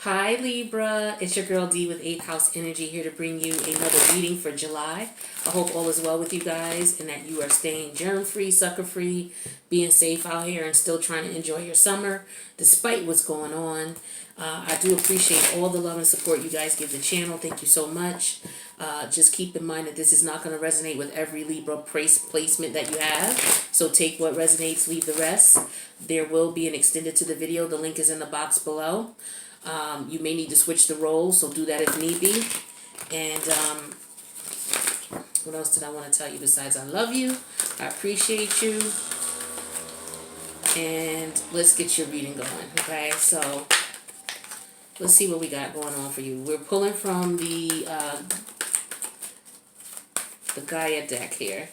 Hi Libra, it's your girl D with 8th House Energy here to bring you another reading for July. I hope all is well with you guys and that you are staying germ-free, sucker-free, being safe out here and still trying to enjoy your summer despite what's going on. I do appreciate all the love and support you guys give the channel. Thank you so much. Just keep in mind that this is not going to resonate with every Libra placement that you have. So take what resonates, leave the rest. There will be an extended to the video. The link is in the box below. You may need to switch the roles, so do that if need be. And what else did I want to tell you besides I love you, I appreciate you, and let's get your reading going, okay? So let's see what we got going on for you. We're pulling from the Gaia deck here.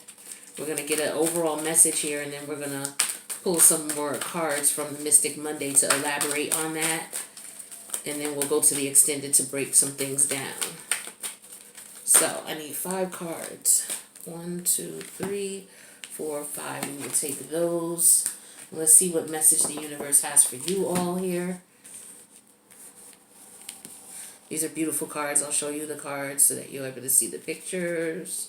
We're going to get an overall message here, and then we're going to pull some more cards from the Mystic Monday to elaborate on that. And then we'll go to the extended to break some things down. So I need 5 cards. 1, 2, 3, 4, 5. We will take those. Let's see what message the universe has for you all here. These are beautiful cards. I'll show you the cards so that you're able to see the pictures.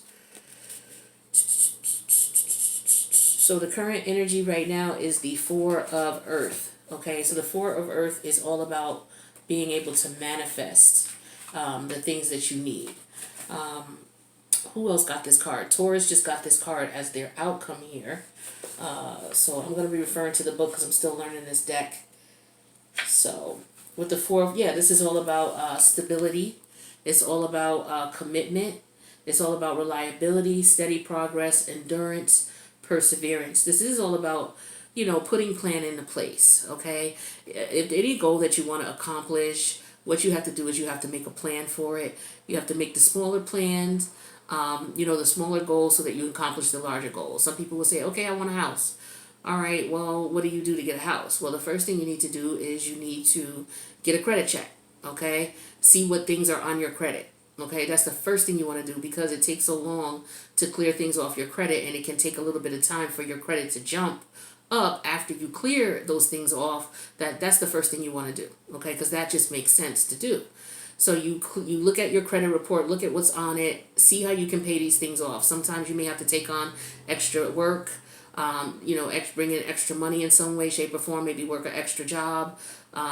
So the current energy right now is the 4 of Earth. Okay, so the 4 of Earth is all about being able to manifest the things that you need. Who else got this card? Taurus just got this card as their outcome here. So I'm going to be referring to the book because I'm still learning this deck. So with the 4, this is all about stability. It's all about commitment. It's all about reliability, steady progress, endurance, perseverance. This is all about putting plan into place, okay? If any goal that you want to accomplish, what you have to do is you have to make a plan for it. You have to make the smaller plans, the smaller goals so that you accomplish the larger goals. Some people will say, okay, I want a house. All right, well, what do you do to get a house? Well, the first thing you need to do is you need to get a credit check, okay? See what things are on your credit. Okay, that's the first thing you want to do because it takes so long to clear things off your credit, and it can take a little bit of time for your credit to jump up after you clear those things off. That's the first thing you want to do, okay, because that just makes sense to do. So you look at your credit report, look at what's on it, see how you can pay these things off. Sometimes you may have to take on extra work, bring in extra money in some way, shape, or form, maybe work an extra job,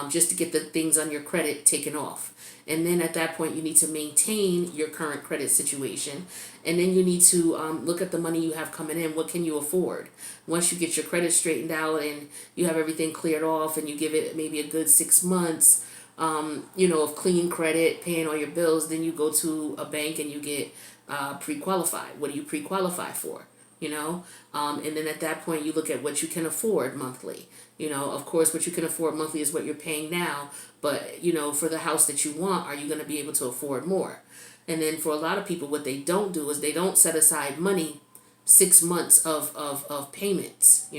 just to get the things on your credit taken off. And then at that point, you need to maintain your current credit situation. And then you need to look at the money you have coming in. What can you afford? Once you get your credit straightened out and you have everything cleared off and you give it maybe a good 6 months, of clean credit, paying all your bills, then you go to a bank and you get pre-qualified. What do you pre-qualify for? And then at that point you look at what you can afford monthly. Of course, what you can afford monthly is what you're paying now, but for the house that you want, are you going to be able to afford more? And then for a lot of people, what they don't do is they don't set aside money 6 months of payments,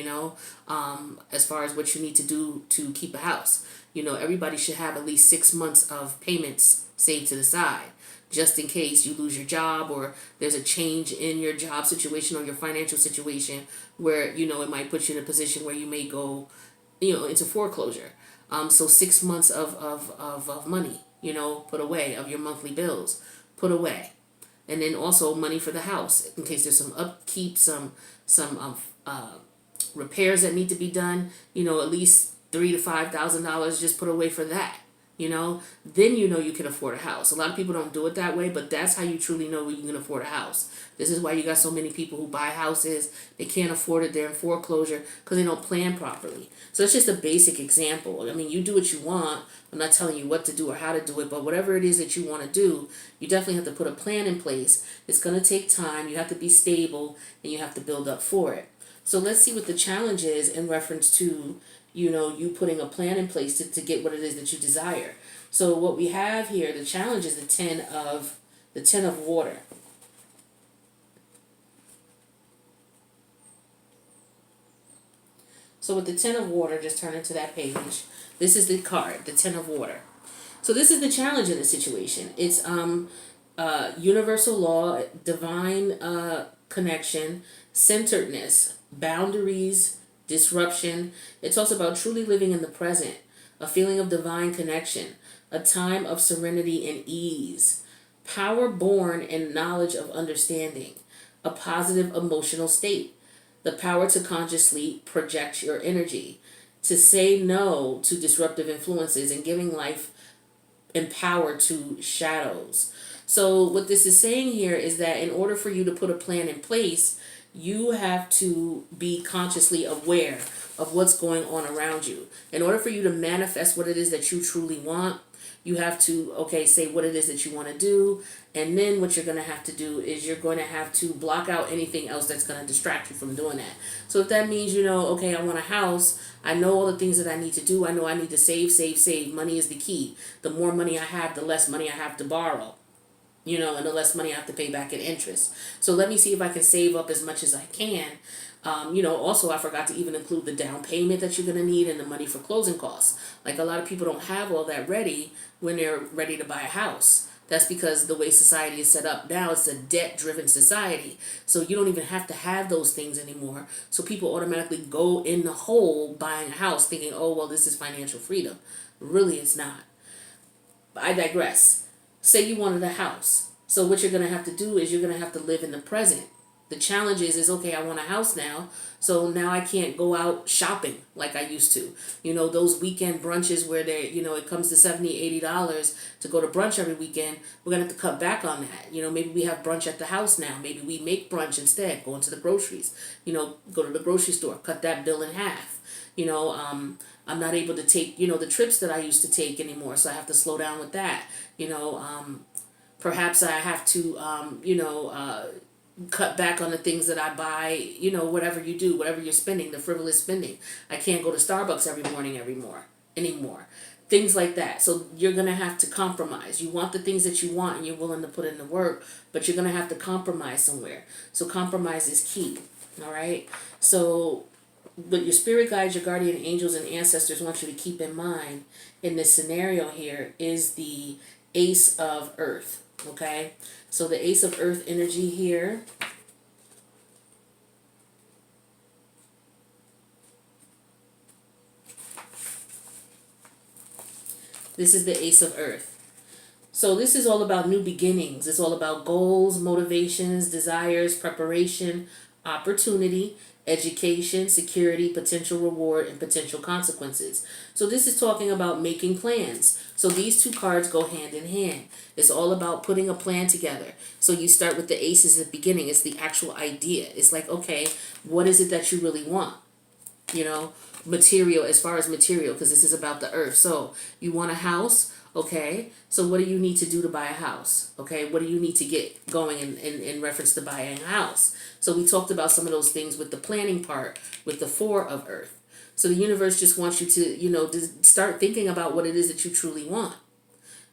as far as what you need to do to keep a house. Everybody should have at least 6 months of payments saved to the side, just in case you lose your job or there's a change in your job situation or your financial situation where, it might put you in a position where you may go, into foreclosure. So 6 months of money, put away, of your monthly bills, put away. And then also money for the house in case there's some upkeep, some repairs that need to be done, at least $3,000 to $5,000 just put away for that. Then you can afford a house. A lot of people don't do it that way, but that's how you truly know you can afford a house. This is why you got so many people who buy houses, they can't afford it, they're in foreclosure because they don't plan properly. So it's just a basic example. I mean, you do what you want. I'm not telling you what to do or how to do it, but whatever it is that you want to do, you definitely have to put a plan in place. It's going to take time. You have to be stable, and you have to build up for it. So let's see what the challenge is in reference to you putting a plan in place to get what it is that you desire. So what we have here, the challenge is the 10 of water. So with the 10 of water, just turn into that page. This is the card, the 10 of water. So this is the challenge in the situation. It's universal law, divine connection, centeredness, boundaries, disruption. It's also about truly living in the present. a feeling of divine connection, a time of serenity and ease, power born in knowledge of understanding, a positive emotional state, the power to consciously project your energy, to say no to disruptive influences and giving life and power to shadows. So, what this is saying here is that in order for you to put a plan in place, you have to be consciously aware of what's going on around you. In order for you to manifest what it is that you truly want, you have to, okay, say what it is that you want to do. And then what you're going to have to do is you're going to have to block out anything else that's going to distract you from doing that. So if that means, okay, I want a house, I know all the things that I need to do. I know I need to save, save, save. Money is the key. The more money I have, the less money I have to borrow. And the less money I have to pay back in interest. So let me see if I can save up as much as I can. Also, I forgot to even include the down payment that you're going to need and the money for closing costs. Like, a lot of people don't have all that ready when they're ready to buy a house. That's because the way society is set up now, it's a debt-driven society. So you don't even have to have those things anymore. So people automatically go in the hole buying a house thinking, oh, well, this is financial freedom. Really, it's not. I digress. Say you wanted a house. So what you're going to have to do is you're going to have to live in the present. The challenge is, okay, I want a house now. So now I can't go out shopping like I used to. Those weekend brunches where it comes to $70, $80 to go to brunch every weekend. We're going to have to cut back on that. Maybe we have brunch at the house now. Maybe we make brunch instead, go into the groceries. Go to the grocery store, cut that bill in half. I'm not able to take, the trips that I used to take anymore. So I have to slow down with that. Perhaps I have to, cut back on the things that I buy, whatever you do, whatever you're spending, the frivolous spending. I can't go to Starbucks every morning anymore. Things like that. So you're going to have to compromise. You want the things that you want and you're willing to put in the work, but you're going to have to compromise somewhere. So compromise is key. All right. So what your spirit guides, your guardian angels, and ancestors want you to keep in mind in this scenario here is the Ace of Earth. Okay. So the Ace of Earth energy here. This is the Ace of Earth. So this is all about new beginnings. It's all about goals, motivations, desires, preparation, opportunity, education, security, potential reward, and potential consequences. So this is talking about making plans. So these two cards go hand in hand. It's all about putting a plan together. So you start with the aces at the beginning. It's the actual idea. It's like, okay, what is it that you really want? Material, as far as material, because this is about the earth. So you want a house. Okay, so what do you need to do to buy a house? Okay, what do you need to get going in reference to buying a house? So we talked about some of those things with the planning part, with the Four of Earth. So the universe just wants you to, to start thinking about what it is that you truly want.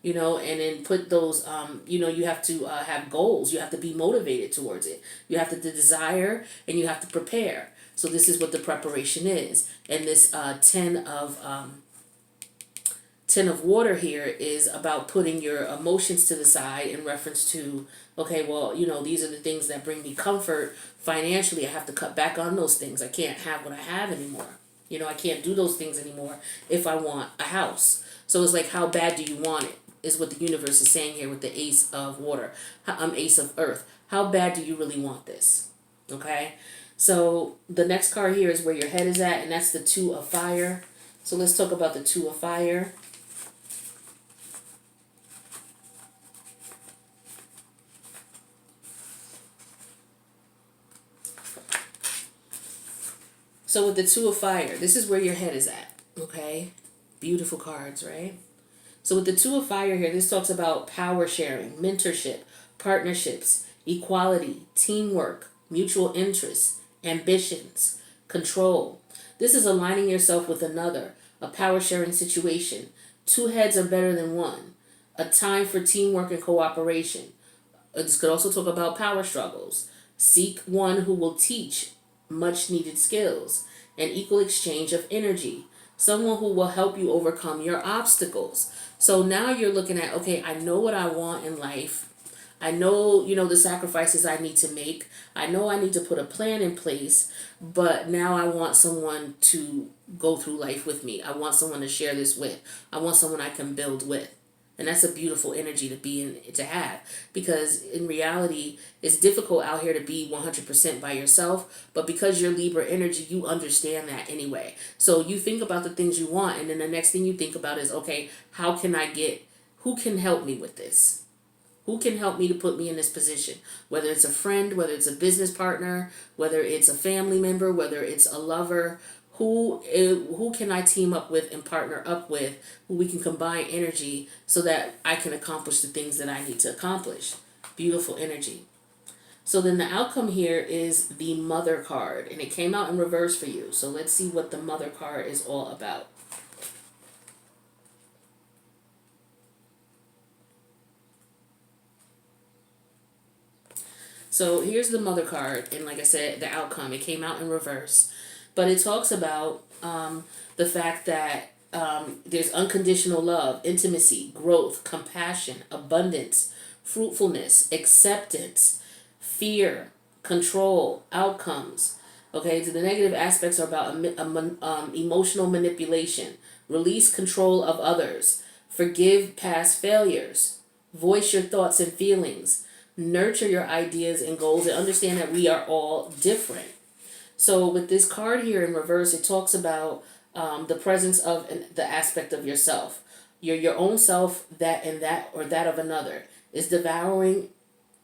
And then put those, you have to have goals. You have to be motivated towards it. You have to desire and you have to prepare. So this is what the preparation is. And this Ten of Water here is about putting your emotions to the side in reference to, okay, well, these are the things that bring me comfort financially. I have to cut back on those things. I can't have what I have anymore. I can't do those things anymore if I want a house. So it's like, how bad do you want it is what the universe is saying here with the Ace of Water. Ace of Earth. How bad do you really want this? Okay. So the next card here is where your head is at, and that's the Two of Fire. So let's talk about the Two of Fire. So with the Two of Fire, this is where your head is at, okay? Beautiful cards, right? So with the Two of Fire here, this talks about power sharing, mentorship, partnerships, equality, teamwork, mutual interests, ambitions, control. This is aligning yourself with another, a power sharing situation. Two heads are better than one. A time for teamwork and cooperation. This could also talk about power struggles. Seek one who will teach much needed skills, an equal exchange of energy, someone who will help you overcome your obstacles. So now you're looking at, okay, I know what I want in life. I know, the sacrifices I need to make. I know I need to put a plan in place, but now I want someone to go through life with me. I want someone to share this with. I want someone I can build with. And that's a beautiful energy to be in, to have, because in reality, it's difficult out here to be 100% by yourself. But because you're Libra energy, you understand that anyway. So you think about the things you want, and then the next thing you think about is, okay, how can I get, who can help me with this? Who can help me to put me in this position? Whether it's a friend, whether it's a business partner, whether it's a family member, whether it's a lover, who can I team up with and partner up with, who we can combine energy so that I can accomplish the things that I need to accomplish. Beautiful energy. So then the outcome here is the Mother card, and it came out in reverse for you. So let's see what the Mother card is all about. So here's the Mother card, and like I said, the outcome, it came out in reverse. But it talks about the fact that there's unconditional love, intimacy, growth, compassion, abundance, fruitfulness, acceptance, fear, control, outcomes. Okay, so the negative aspects are about emotional manipulation, release control of others, forgive past failures, voice your thoughts and feelings, nurture your ideas and goals, and understand that we are all different. So with this card here in reverse, it talks about the presence of the aspect of yourself. Your own self, that and that or that of another, is devouring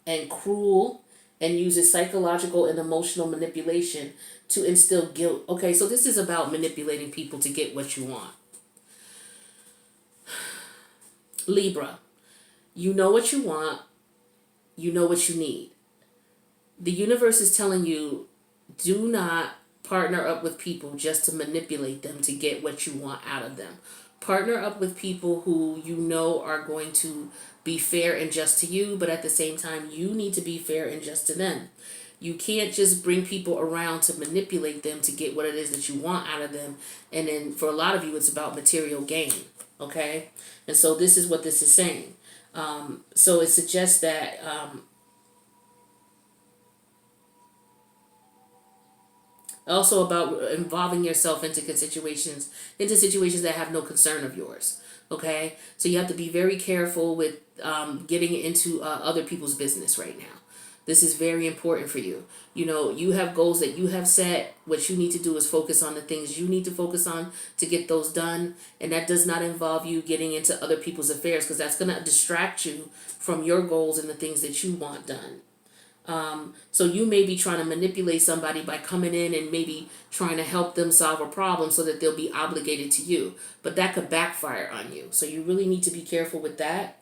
and cruel and uses psychological and emotional manipulation to instill guilt. Okay, so this is about manipulating people to get what you want. Libra, you know what you want, you know what you need. The universe is telling you, do not partner up with people just to manipulate them to get what you want out of them. Partner up with people who you know are going to be fair and just to you, but at the same time, you need to be fair and just to them. You can't just bring people around to manipulate them to get what it is that you want out of them. And then for a lot of you, it's about material gain. Okay? And so this is what this is saying. So it suggests that also about involving yourself into situations that have no concern of yours. Okay, so you have to be very careful with getting into other people's business right now. This is very important for you. You have goals that you have set. What you need to do is focus on the things you need to focus on to get those done. And that does not involve you getting into other people's affairs, because that's going to distract you from your goals and the things that you want done. So you may be trying to manipulate somebody by coming in and maybe trying to help them solve a problem so that they'll be obligated to you. But that could backfire on you. So you really need to be careful with that.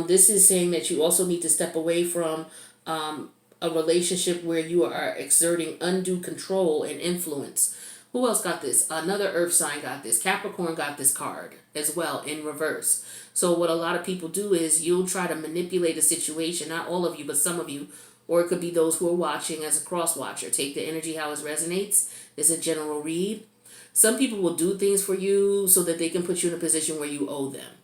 This is saying that you also need to step away from a relationship where you are exerting undue control and influence. Who else got this? Another earth sign got this. Capricorn got this card as well in reverse. So what a lot of people do is you'll try to manipulate a situation, not all of you, but some of you, or it could be those who are watching as a cross watcher. Take the energy how it resonates. It's a general read. Some people will do things for you so that they can put you in a position where you owe them.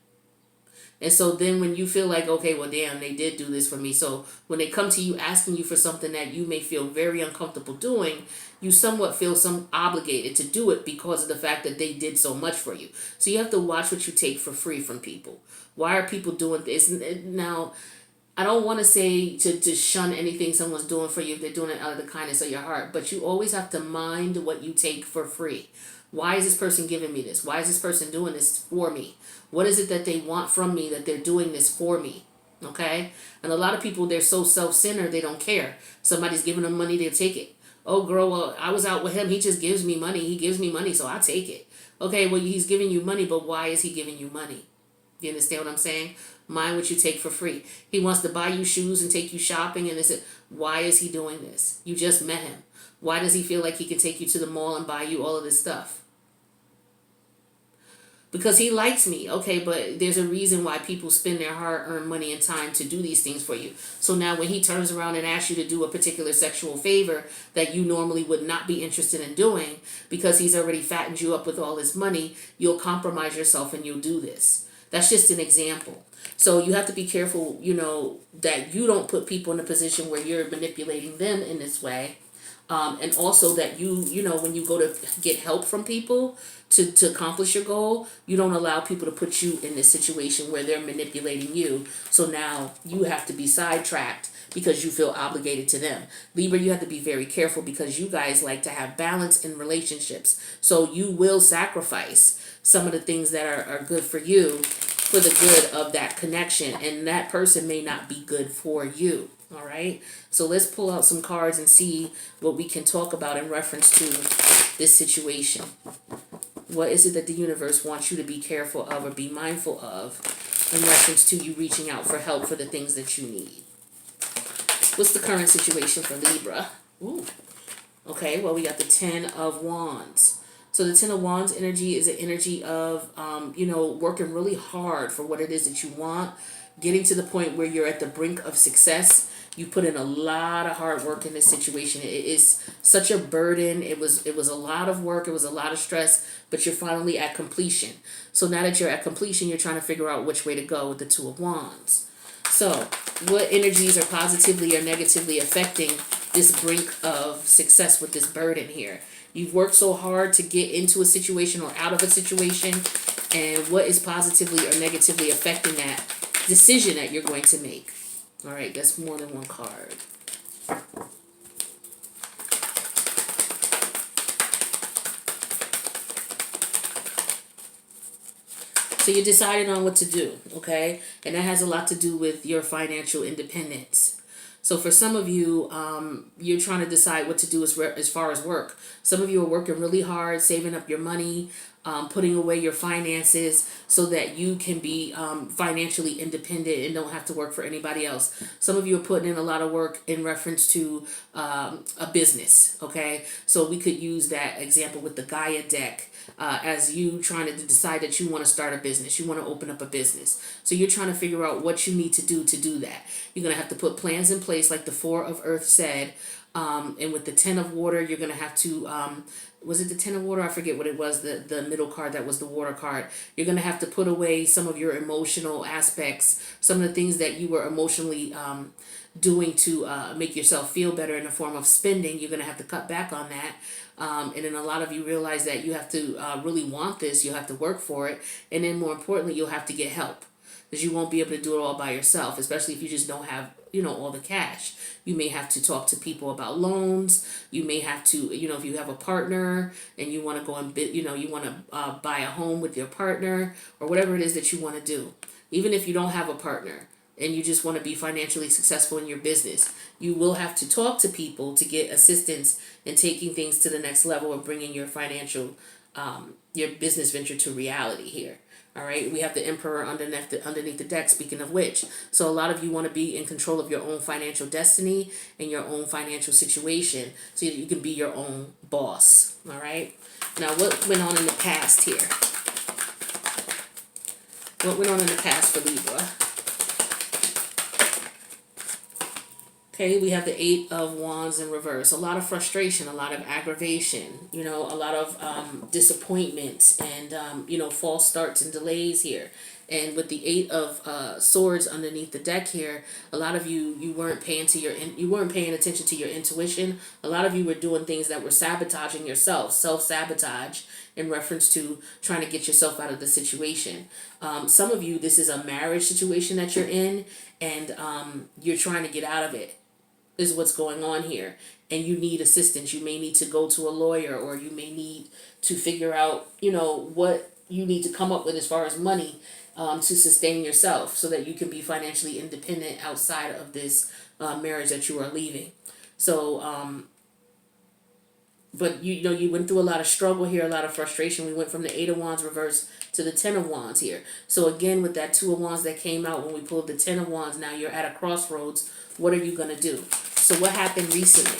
And so then when you feel like, okay, well, damn, they did do this for me. So when they come to you asking you for something that you may feel very uncomfortable doing, you somewhat feel obligated to do it because of the fact that they did so much for you. So you have to watch what you take for free from people. Why are people doing this? Now, I don't want to say to shun anything someone's doing for you if they're doing it out of the kindness of your heart, but you always have to mind what you take for free. Why is this person giving me this? Why is this person doing this for me? What is it that they want from me that they're doing this for me? Okay? And a lot of people, they're so self-centered, they don't care. Somebody's giving them money, they'll take it. Oh, girl, well, I was out with him. He just gives me money. He gives me money, so I take it. Okay, well, he's giving you money, but why is he giving you money? You understand what I'm saying? Mind what you take for free. He wants to buy you shoes and take you shopping, and why is he doing this? You just met him. Why does he feel like he can take you to the mall and buy you all of this stuff? Because he likes me. Okay, but there's a reason why people spend their hard-earned money and time to do these things for you. So now when he turns around and asks you to do a particular sexual favor that you normally would not be interested in doing, because he's already fattened you up with all his money, you'll compromise yourself and you'll do this. That's just an example. So you have to be careful, that you don't put people in a position where you're manipulating them in this way. And also that when you go to get help from people to accomplish your goal, you don't allow people to put you in this situation where they're manipulating you. So now you have to be sidetracked because you feel obligated to them. Libra, you have to be very careful because you guys like to have balance in relationships. So you will sacrifice some of the things that are good for you for the good of that connection. And that person may not be good for you. All right. So let's pull out some cards and see what we can talk about in reference to this situation. What is it that the universe wants you to be careful of or be mindful of in reference to you reaching out for help for the things that you need? What's the current situation for Libra? Ooh. Okay, well, we got the 10 of Wands. So the 10 of Wands energy is an energy of, working really hard for what it is that you want, getting to the point where you're at the brink of success. You put in a lot of hard work in this situation. It is such a burden. It was a lot of work. It was a lot of stress, but you're finally at completion. So now that you're at completion, you're trying to figure out which way to go with the 2 of Wands. So what energies are positively or negatively affecting this brink of success with this burden here? You've worked so hard to get into a situation or out of a situation, and what is positively or negatively affecting that decision that you're going to make? All right, that's more than one card. So you decided on what to do, okay? And that has a lot to do with your financial independence. So for some of you, you're trying to decide what to do as far as work. Some of you are working really hard, saving up your money, putting away your finances so that you can be financially independent and don't have to work for anybody else. Some of you are putting in a lot of work in reference to a business, okay? So we could use that example with the Gaia deck. As you trying to decide that you want to start a business, you want to open up a business. So you're trying to figure out what you need to do that. You're going to have to put plans in place like the 4 of Earth said. And with the 10 of Water, you're going to have to, was it the 10 of Water? I forget what it was, the middle card that was the Water card. You're going to have to put away some of your emotional aspects, some of the things that you were emotionally doing to make yourself feel better in the form of spending. You're going to have to cut back on that. And then a lot of you realize that you have to really want this. You'll have to work for it. And then more importantly, you'll have to get help because you won't be able to do it all by yourself, especially if you just don't have, all the cash. You may have to talk to people about loans. You may have to, if you have a partner and you want to go and, you want to buy a home with your partner or whatever it is that you want to do. Even if you don't have a partner and you just want to be financially successful in your business, you will have to talk to people to get assistance in taking things to the next level of bringing your financial, your business venture to reality here. All right, we have the Emperor underneath the deck, speaking of which. So a lot of you want to be in control of your own financial destiny and your own financial situation so that you can be your own boss. All right. Now, what went on in the past here? What went on in the past for Libra? Okay, we have the 8 of Wands in reverse. A lot of frustration, a lot of aggravation, a lot of disappointments and, false starts and delays here. And with the 8 of Swords underneath the deck here, a lot of you weren't paying attention to your intuition. A lot of you were doing things that were sabotaging yourself, self-sabotage in reference to trying to get yourself out of the situation. Some of you, this is a marriage situation that you're in, and you're trying to get out of it. Is what's going on here, and you need assistance. You may need to go to a lawyer, or you may need to figure out what you need to come up with as far as money to sustain yourself so that you can be financially independent outside of this marriage that you are leaving. So but you went through a lot of struggle here, a lot of frustration. We went from the 8 of Wands reverse to the 10 of Wands here. So again, with that 2 of Wands that came out when we pulled the 10 of Wands, now you're at a crossroads. What are you going to do? So what happened recently?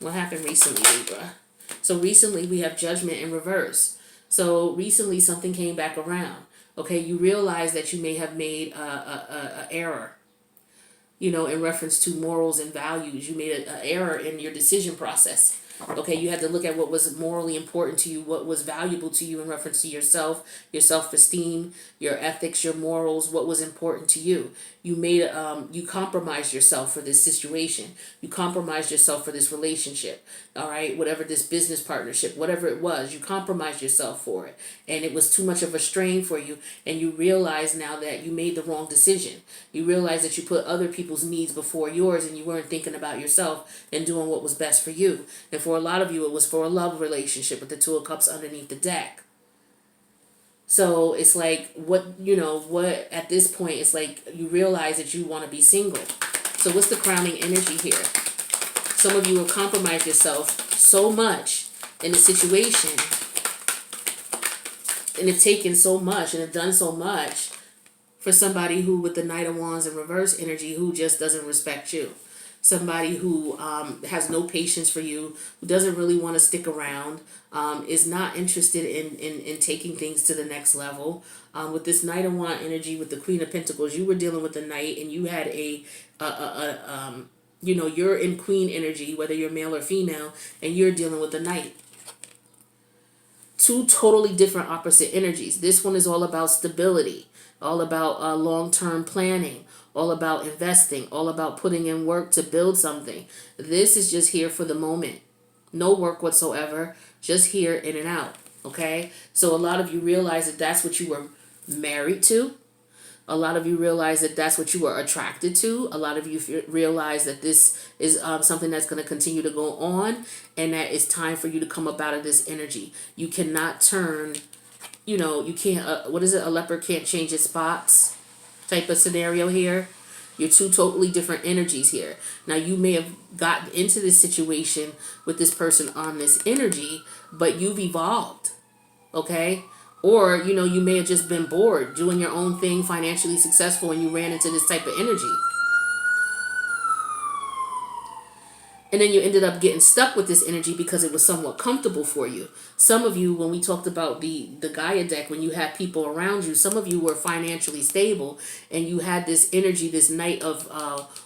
What happened recently, Libra? So recently we have Judgment in reverse. So recently something came back around. Okay, you realize that you may have made a error, in reference to morals and values. You made an error in your decision process. Okay, you had to look at what was morally important to you, what was valuable to you in reference to yourself, your self-esteem, your ethics, your morals, what was important to you. You compromised yourself for this situation. You compromised yourself for this relationship. All right, whatever this business partnership, whatever it was, you compromised yourself for it, and it was too much of a strain for you. And you realize now that you made the wrong decision. You realize that you put other people's needs before yours, and you weren't thinking about yourself and doing what was best for you. And for a lot of you, it was for a love relationship with the Two of Cups underneath the deck. So it's like, what at this point, it's like you realize that you want to be single. So what's the crowning energy here? Some of you will compromise yourself so much in the situation and have taken so much and have done so much for somebody who, with the Knight of Wands in reverse energy, who just doesn't respect you. Somebody who has no patience for you, who doesn't really want to stick around, is not interested in taking things to the next level. With this Knight of Wands energy, with the Queen of Pentacles, you were dealing with the Knight, and you had you're in Queen energy, whether you're male or female, and you're dealing with the Knight. Two totally different opposite energies. This one is all about stability, all about long-term planning, all about investing, all about putting in work to build something. This is just here for the moment. No work whatsoever, just here in and out, okay? So a lot of you realize that that's what you were married to. A lot of you realize that that's what you were attracted to. A lot of you realize that this is something that's going to continue to go on, and that it's time for you to come up out of this energy. You cannot turn, you can't, what is it? A leopard can't change its spots type of scenario here. You're two totally different energies here. Now, you may have gotten into this situation with this person on this energy, but you've evolved, okay? Or, you may have just been bored doing your own thing, financially successful, and you ran into this type of energy. And then you ended up getting stuck with this energy because it was somewhat comfortable for you. Some of you, when we talked about the Gaia deck, when you had people around you, some of you were financially stable, and you had this energy, this Knight of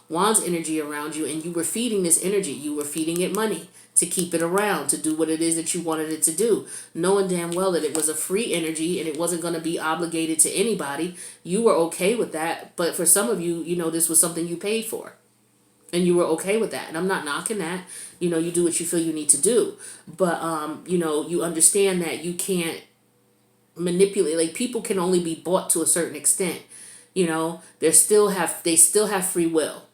Wands energy around you, and you were feeding this energy. You were feeding it money to keep it around, to do what it is that you wanted it to do, knowing damn well that it was a free energy and it wasn't going to be obligated to anybody. You were okay with that, but for some of you, this was something you paid for. And you were okay with that. And I'm not knocking that. You do what you feel you need to do. But, you understand that you can't manipulate. Like, people can only be bought to a certain extent. They still have free will.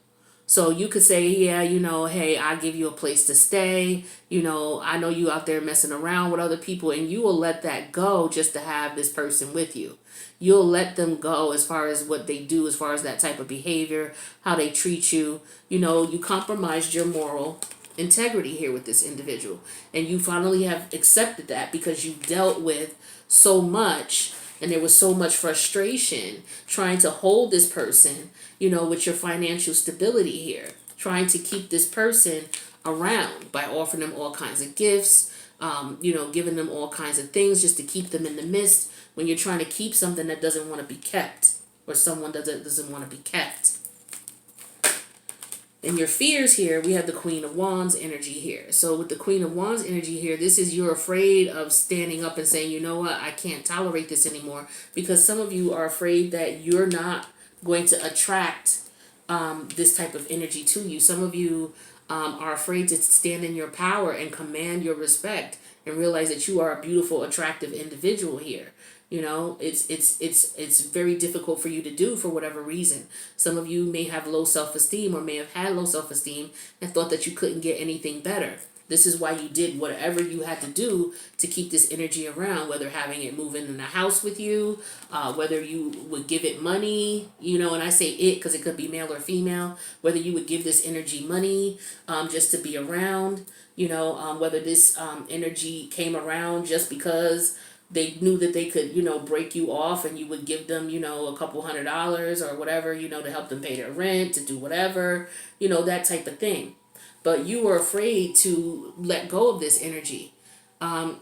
So you could say, yeah, hey, I give you a place to stay. I know you out there messing around with other people, and you will let that go just to have this person with you. You'll let them go as far as what they do, as far as that type of behavior, how they treat you. You compromised your moral integrity here with this individual. And you finally have accepted that because you dealt with so much, and there was so much frustration trying to hold this person, with your financial stability here, trying to keep this person around by offering them all kinds of gifts, giving them all kinds of things just to keep them in the midst, when you're trying to keep something that doesn't want to be kept, or someone doesn't want to be kept. And your fears here, we have the Queen of Wands energy here. So with the Queen of Wands energy here, this is you're afraid of standing up and saying, you know what, I can't tolerate this anymore. Because some of you are afraid that you're not going to attract this type of energy to you. Some of you are afraid to stand in your power and command your respect and realize that you are a beautiful, attractive individual here. It's very difficult for you to do for whatever reason. Some of you may have low self-esteem, or may have had low self-esteem and thought that you couldn't get anything better. This is why you did whatever you had to do to keep this energy around, whether having it move in the house with you, whether you would give it money, and I say it because it could be male or female, whether you would give this energy money just to be around, whether this energy came around just because they knew that they could, break you off, and you would give them, a couple $100 or whatever, to help them pay their rent, to do whatever, that type of thing. But you were afraid to let go of this energy. I'm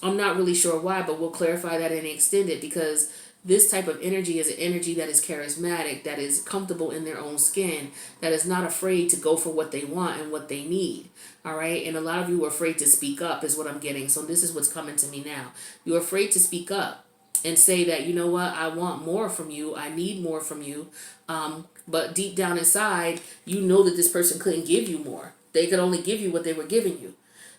not really sure why, but we'll clarify that and extend it, because This type of energy is an energy that is charismatic, that is comfortable in their own skin, that is not afraid to go for what they want and what they need. All right. And a lot of you are afraid to speak up is what I'm getting. So this is what's coming to me now. You're afraid to speak up and say that, you know what, I want more from you. I need more from you. But deep down inside, you know that this person couldn't give you more. They could only give you what they were giving you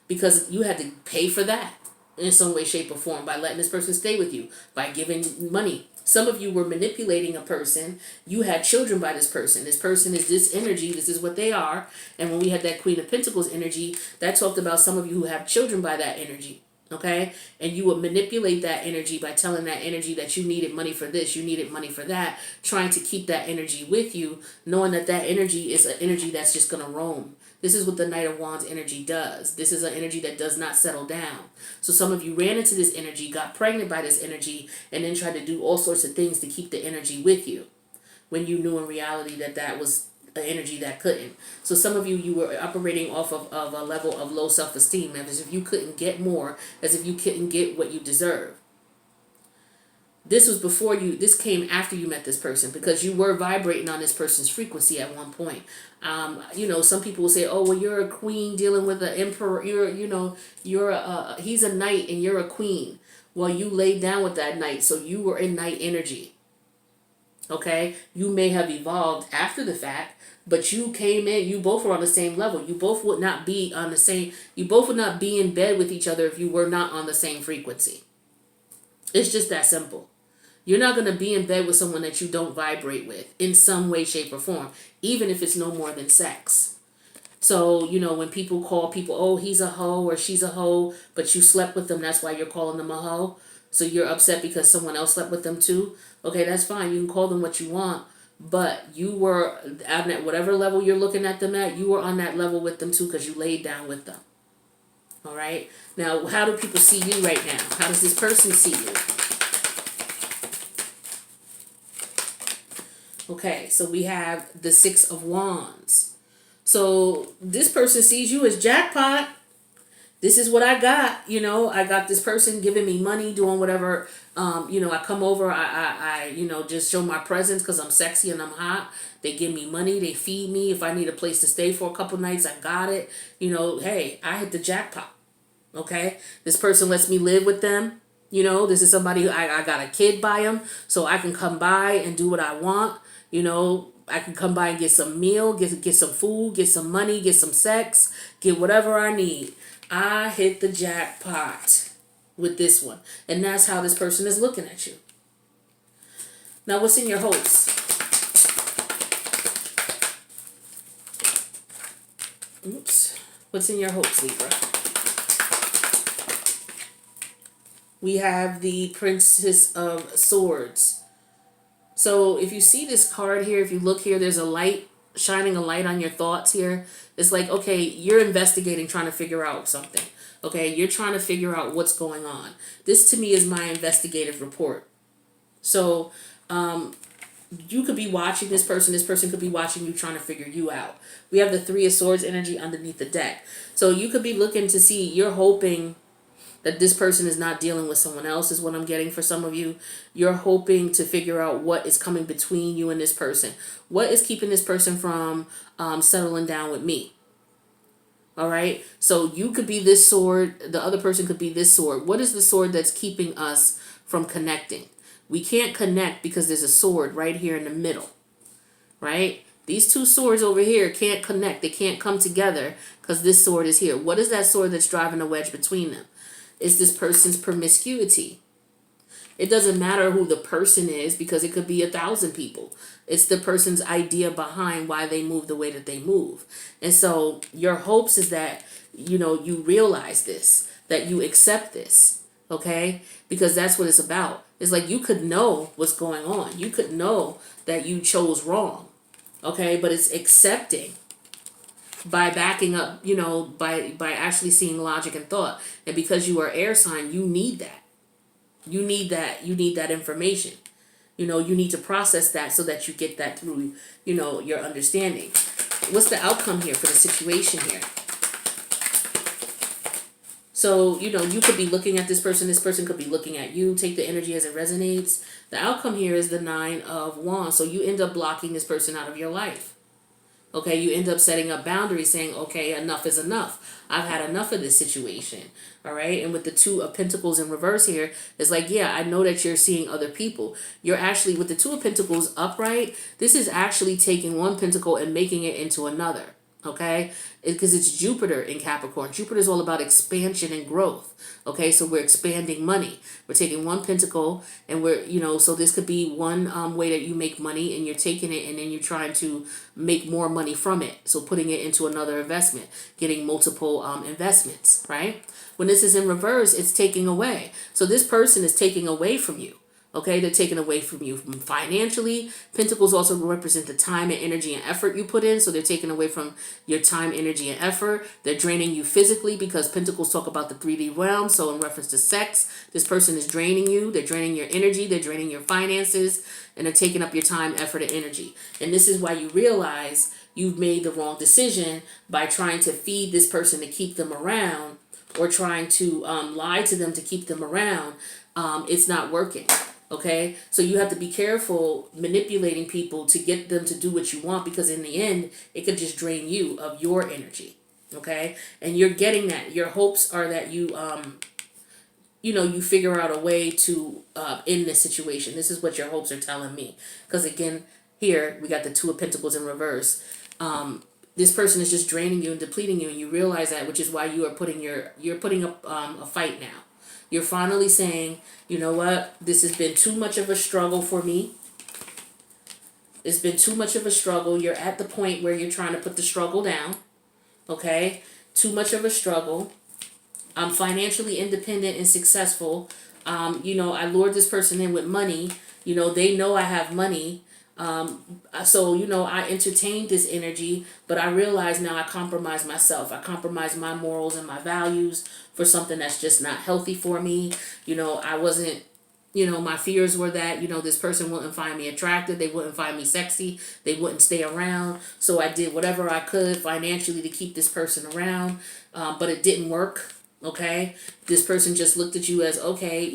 because you had to pay for that in some way, shape, or form by letting this person stay with you, by giving money. Some of you were manipulating a person. You had children by this person. This person is this energy. This is what they are. And when we had that Queen of Pentacles energy, that talked about some of you who have children by that energy. Okay? And you would manipulate that energy by telling that energy that you needed money for this, you needed money for that, trying to keep that energy with you, knowing that that energy is an energy that's just going to roam. This is what the Knight of Wands energy does. This is an energy that does not settle down. So some of you ran into this energy, got pregnant by this energy, and then tried to do all sorts of things to keep the energy with you when you knew in reality that that was an energy that couldn't. So some of you, you were operating off of a level of low self-esteem, as if you couldn't get more, as if you couldn't get what you deserve. This was before you, this came after you met this person because you were vibrating on this person's frequency at one point. You know, some people will say, oh, well, you're a queen dealing with an emperor. He's a knight and you're a queen. Well, you laid down with that knight, so you were in knight energy. Okay? You may have evolved after the fact, but you came in, you both were on the same level. You both would not be on the same, you both would not be in bed with each other if you were not on the same frequency. It's just that simple. You're not going to be in bed with someone that you don't vibrate with in some way, shape, or form, even if it's no more than sex. So, you know, when people call people, oh, he's a hoe or she's a hoe, but you slept with them, that's why you're calling them a hoe. So you're upset because someone else slept with them too. Okay, that's fine. You can call them what you want, but you were at whatever level you're looking at them at, you were on that level with them too because you laid down with them. All right. Now, how do people see you right now? How does this person see you? Okay, so we have the Six of Wands. So this person sees you as jackpot. This is what I got. You know, I got this person giving me money, doing whatever. You know, I come over, I just show my presence because I'm sexy and I'm hot. They give me money, they feed me. If I need a place to stay for a couple nights, I got it. You know, hey, I hit the jackpot. Okay, this person lets me live with them. You know, this is somebody who I got a kid by them, so I can come by and do what I want. You know, I can come by and get some meal, get some food, get some money, get some sex, get whatever I need. I hit the jackpot with this one. And that's how this person is looking at you. Now, what's in your hopes? Oops. What's in your hopes, Libra? We have the Princess of Swords. So if you see this card here, if you look here, there's a light, shining a light on your thoughts here. It's like, okay, you're investigating, trying to figure out something. Okay, you're trying to figure out what's going on. This to me is my investigative report. So you could be watching this person could be watching you, trying to figure you out. We have the Three of Swords energy underneath the deck. So you could be looking to see, you're hoping that this person is not dealing with someone else is what I'm getting for some of you. You're hoping to figure out what is coming between you and this person. What is keeping this person from settling down with me? All right. So you could be this sword. The other person could be this sword. What is the sword that's keeping us from connecting? We can't connect because there's a sword right here in the middle. Right? These two swords over here can't connect. They can't come together because this sword is here. What is that sword that's driving a wedge between them? Is this person's promiscuity. It doesn't matter who the person is because it could be 1,000 people. It's the person's idea behind why they move the way that they move. And so your hopes is that, you know, you realize this, that you accept this, okay? Because that's what it's about. It's like you could know what's going on. You could know that you chose wrong, okay? But it's accepting by backing up, you know, by actually seeing logic and thought. And because you are air sign, you need that. You need that information. You know, you need to process that so that you get that through, you know, your understanding. What's the outcome here for the situation here? So, you could be looking at this person could be looking at you. Take the energy as it resonates. The outcome here is the 9 of Wands. So you end up blocking this person out of your life. Okay, you end up setting up boundaries, saying, okay, enough is enough. I've had enough of this situation. All right. And with the 2 of Pentacles in reverse here, it's like, yeah, I know that you're seeing other people. You're actually, with the 2 of Pentacles upright, this is actually taking one pentacle and making it into another. Okay, because it's Jupiter in Capricorn. Jupiter is all about expansion and growth. Okay, so we're expanding money. We're taking one pentacle and so this could be one way that you make money, and you're taking it and then you're trying to make more money from it. So putting it into another investment, getting multiple investments, right? When this is in reverse, it's taking away. So this person is taking away from you. Okay, they're taking away from you financially. Pentacles also represent the time and energy and effort you put in. So they're taking away from your time, energy, and effort. They're draining you physically, because Pentacles talk about the 3D realm. So in reference to sex, this person is draining you. They're draining your energy. They're draining your finances. And they're taking up your time, effort, and energy. And this is why you realize you've made the wrong decision by trying to feed this person to keep them around, or trying to lie to them to keep them around. It's not working. Okay, so you have to be careful manipulating people to get them to do what you want, because in the end, it could just drain you of your energy. Okay, and you're getting that. Your hopes are that you figure out a way to end this situation. This is what your hopes are telling me. Because again, here we got the 2 of Pentacles in reverse. This person is just draining you and depleting you, and you realize that, which is why you're putting up a fight now. You're finally saying, you know what, this has been too much of a struggle for me. It's been too much of a struggle. You're at the point where you're trying to put the struggle down. Okay? Too much of a struggle. I'm financially independent and successful. I lured this person in with money. They know I have money. So I entertained this energy, but I realize now I compromise myself. I compromise my morals and my values for something that's just not healthy for me. I wasn't, my fears were that, this person wouldn't find me attractive. They wouldn't find me sexy. They wouldn't stay around. So I did whatever I could financially to keep this person around. But it didn't work. Okay. This person just looked at you as, okay,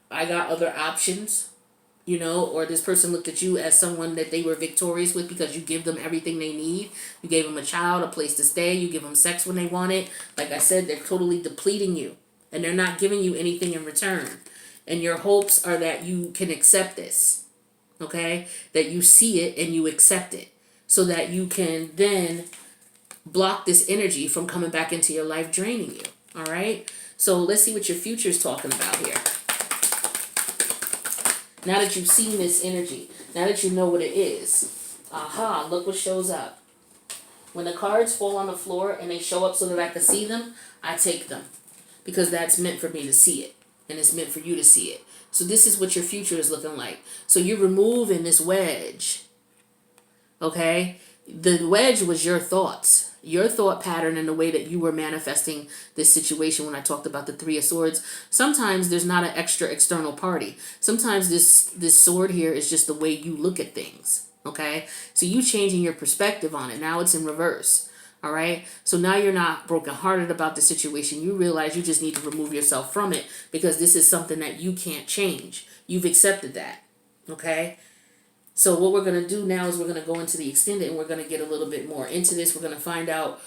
I got other options. Or this person looked at you as someone that they were victorious with because you give them everything they need. You gave them a child, a place to stay. You give them sex when they want it. Like I said, they're totally depleting you, and they're not giving you anything in return. And your hopes are that you can accept this, okay? That you see it and you accept it, so that you can then block this energy from coming back into your life, draining you, all right? So let's see what your future is talking about here. Now that you've seen this energy, now that you know what it is, aha, look what shows up. When the cards fall on the floor and they show up so that I can see them, I take them, because that's meant for me to see it, and it's meant for you to see it. So this is what your future is looking like. So you're removing this wedge, okay? The wedge was your thoughts, your thought pattern, and the way that you were manifesting this situation. When I talked about the 3 of Swords, sometimes there's not an extra external party. Sometimes this sword here is just the way you look at things, okay? So you changing your perspective on it. Now it's in reverse, all right? So now you're not brokenhearted about the situation. You realize you just need to remove yourself from it, because this is something that you can't change. You've accepted that, okay? So what we're going to do now is we're going to go into the extended, and we're going to get a little bit more into this. We're going to find out,